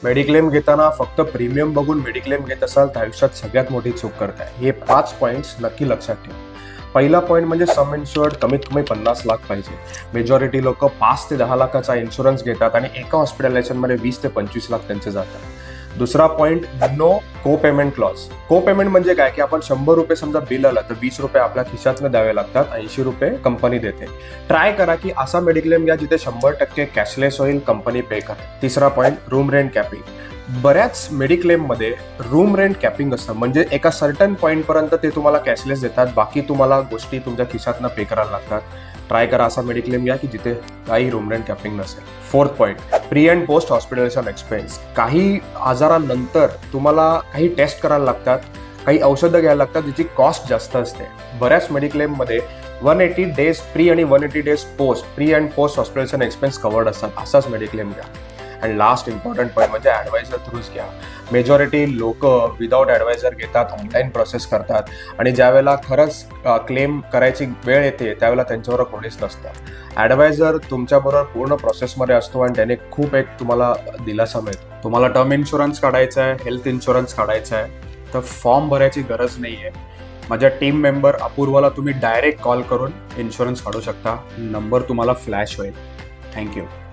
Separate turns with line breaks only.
Mediclaim घेताना फक्त premium बघून मेडिक्लेम घेत असाल तर आयुष्यात सगळ्यात मोठी चूक करताय. हे 5 पॉईंट्स नक्की लक्षात ठेवा. पहिला पॉईंट म्हणजे सम इन्शुअर्ड कमीत कमी 50 लाख पाहिजे. मेजॉरिटी लोक 5 ते 10 लाखाचा इन्शुरन्स घेतात आणि एका हॉस्पिटलायझेशनमध्ये 20 ते 25 लाख त्यांचे जातात. दुसरा पॉईंट, नो को पेमेंट क्लॉज. को पेमेंट म्हणजे काय की आपण 100 रुपये समजा बिल आलं तर 20 रुपये आपल्या खिशातनं द्यावे लागतात, 80 रुपये कंपनी देते. ट्राय करा की असा मेडिक्लेम घ्या जिथे 100% कॅशलेस होईल, कंपनी पे करा. तिसरा पॉईंट, रूम रेंट कॅपिंग. बऱ्याच मेडिक्लेम मध्ये रूम रेंट कॅपिंग असतं, म्हणजे एका सर्टन पॉईंट पर्यंत ते तुम्हाला कॅशलेस देतात, बाकी तुम्हाला गोष्टी तुमच्या खिशातनं पे करायला लागतात. ट्राय करा असा मेडिक्लेम घ्या की जिथे काही रूम रेंट कॅपिंग नसेल. Fourth point, pre and post hospitalisation expense. काही आजारानंतर तुम्हाला काही टेस्ट करायला लागतात, काही औषधं घ्यायला लागतात ज्याची कॉस्ट जास्त असते. बऱ्याच मेडिक्लेममध्ये 180 डेज प्री आणि 180 days post, pre and post hospitalisation expense covered असतात. असाच मेडिक्लेम घ्या. अँड लास्ट इम्पॉर्टंट पॉईंट म्हणजे ॲडवायझर थ्रूच घ्या. मेजॉरिटी लोक विदाऊट ॲडवायझर घेतात, ऑनलाईन प्रोसेस करतात आणि ज्यावेळेला खरंच क्लेम करायची वेळ येते त्यावेळेला त्यांच्याबरोबर कोणीच नसतं. ॲडवायझर तुमच्याबरोबर पूर्ण प्रोसेसमध्ये असतो आणि त्याने खूप एक तुम्हाला दिलासा मिळतो. तुम्हाला टर्म इन्शुरन्स काढायचा आहे, हेल्थ इन्शुरन्स काढायचा आहे तर फॉर्म भरायची गरज नाही आहे. माझ्या टीम मेंबर अपूर्वाला तुम्ही डायरेक्ट कॉल करून इन्शुरन्स काढू शकता. नंबर तुम्हाला फ्लॅश होईल. थँक्यू.